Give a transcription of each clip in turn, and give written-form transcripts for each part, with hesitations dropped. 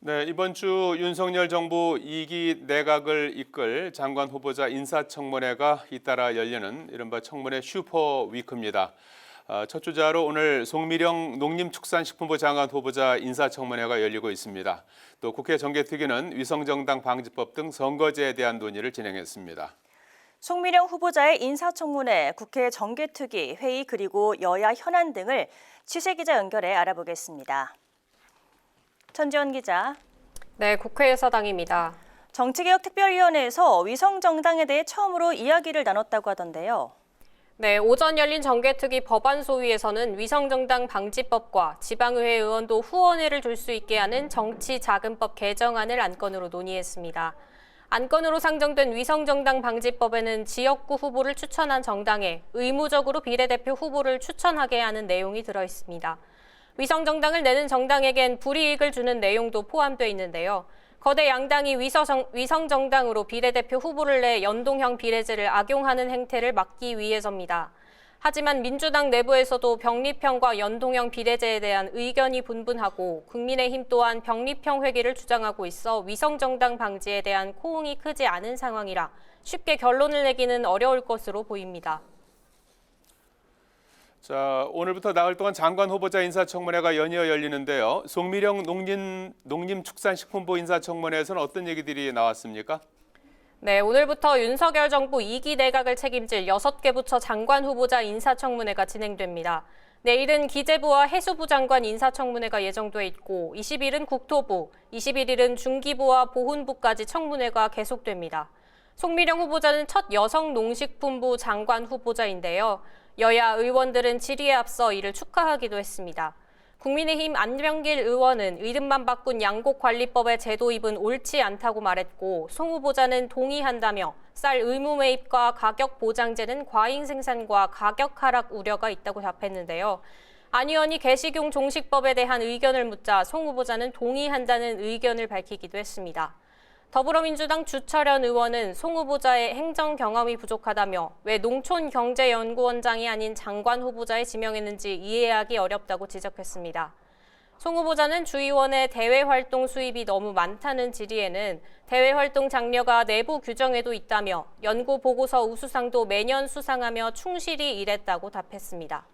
네, 이번 주 윤석열 정부 2기 내각을 이끌 장관 후보자 인사청문회가 잇따라 열리는 이른바 청문회 슈퍼위크입니다. 첫 주자로 오늘 송미령 농림축산식품부 장관 후보자 인사청문회가 열리고 있습니다. 또 국회 정개특위는 위성정당 방지법 등 선거제에 대한 논의를 진행했습니다. 송미령 후보자의 인사청문회, 국회 정개특위 회의 그리고 여야 현안 등을 취재기자 연결해 알아보겠습니다. 천지연 기자. 네, 국회의사당입니다. 정치개혁특별위원회에서 위성정당에 대해 처음으로 이야기를 나눴다고 하던데요. 네, 오전 열린 정개특위 법안소위에서는 위성정당 방지법과 지방의회 의원도 후원회를 줄 수 있게 하는 정치자금법 개정안을 안건으로 논의했습니다. 안건으로 상정된 위성정당 방지법에는 지역구 후보를 추천한 정당에 의무적으로 비례대표 후보를 추천하게 하는 내용이 들어 있습니다. 위성정당을 내는 정당에겐 불이익을 주는 내용도 포함되어 있는데요. 거대 양당이 위성정당으로 비례대표 후보를 내 연동형 비례제를 악용하는 행태를 막기 위해서입니다. 하지만 민주당 내부에서도 병립형과 연동형 비례제에 대한 의견이 분분하고 국민의힘 또한 병립형 회귀를 주장하고 있어 위성정당 방지에 대한 호응이 크지 않은 상황이라 쉽게 결론을 내기는 어려울 것으로 보입니다. 자, 오늘부터 나흘 동안 장관 후보자 인사청문회가 연이어 열리는데요. 송미령 농림축산식품부 인사청문회에서는 어떤 얘기들이 나왔습니까? 네, 오늘부터 윤석열 정부 2기 내각을 책임질 6개 부처 장관 후보자 인사청문회가 진행됩니다. 내일은 기재부와 해수부 장관 인사청문회가 예정돼 있고 20일은 국토부, 21일은 중기부와 보훈부까지 청문회가 계속됩니다. 송미령 후보자는 첫 여성 농식품부 장관 후보자인데요. 여야 의원들은 질의에 앞서 이를 축하하기도 했습니다. 국민의힘 안병길 의원은 이름만 바꾼 양곡관리법의 제도 입은 옳지 않다고 말했고 송 후보자는 동의한다며 쌀 의무 매입과 가격 보장제는 과잉 생산과 가격 하락 우려가 있다고 답했는데요. 안 의원이 개식용 종식법에 대한 의견을 묻자 송 후보자는 동의한다는 의견을 밝히기도 했습니다. 더불어민주당 주철현 의원은 송 후보자의 행정 경험이 부족하다며 왜 농촌경제연구원장이 아닌 장관 후보자에 지명했는지 이해하기 어렵다고 지적했습니다. 송 후보자는 주의원의 대외활동 수입이 너무 많다는 질의에는 대외활동 장려가 내부 규정에도 있다며 연구 보고서 우수상도 매년 수상하며 충실히 일했다고 답했습니다.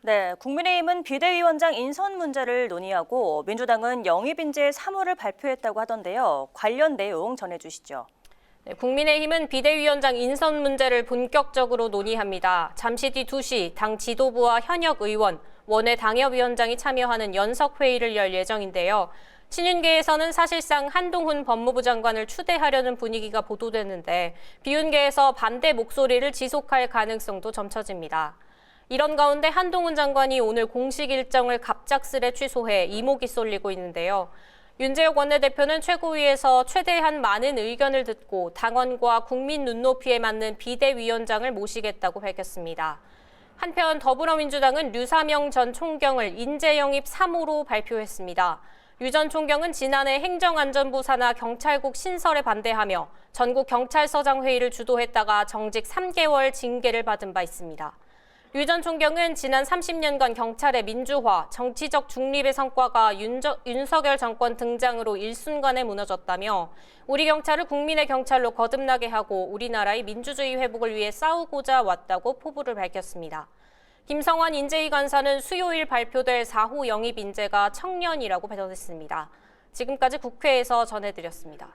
네, 국민의힘은 비대위원장 인선 문제를 논의하고 민주당은 영입인재 3호를 발표했다고 하던데요. 관련 내용 전해주시죠. 네, 국민의힘은 비대위원장 인선 문제를 본격적으로 논의합니다. 잠시 뒤 2시 당 지도부와 현역 의원, 원외 당협위원장이 참여하는 연석회의를 열 예정인데요. 친윤계에서는 사실상 한동훈 법무부 장관을 추대하려는 분위기가 보도되는데 비윤계에서 반대 목소리를 지속할 가능성도 점쳐집니다. 이런 가운데 한동훈 장관이 오늘 공식 일정을 갑작스레 취소해 이목이 쏠리고 있는데요. 윤재욱 원내대표는 최고위에서 최대한 많은 의견을 듣고 당원과 국민 눈높이에 맞는 비대위원장을 모시겠다고 밝혔습니다. 한편 더불어민주당은 류사명 전 총경을 인재 영입 3호로 발표했습니다. 류 전 총경은 지난해 행정안전부 산하 경찰국 신설에 반대하며 전국 경찰서장 회의를 주도했다가 정직 3개월 징계를 받은 바 있습니다. 류 전 총경은 지난 30년간 경찰의 민주화, 정치적 중립의 성과가 윤석열 정권 등장으로 일순간에 무너졌다며 우리 경찰을 국민의 경찰로 거듭나게 하고 우리나라의 민주주의 회복을 위해 싸우고자 왔다고 포부를 밝혔습니다. 김성환 인재위 간사는 수요일 발표될 4호 영입 인재가 청년이라고 밝혔습니다. 지금까지 국회에서 전해드렸습니다.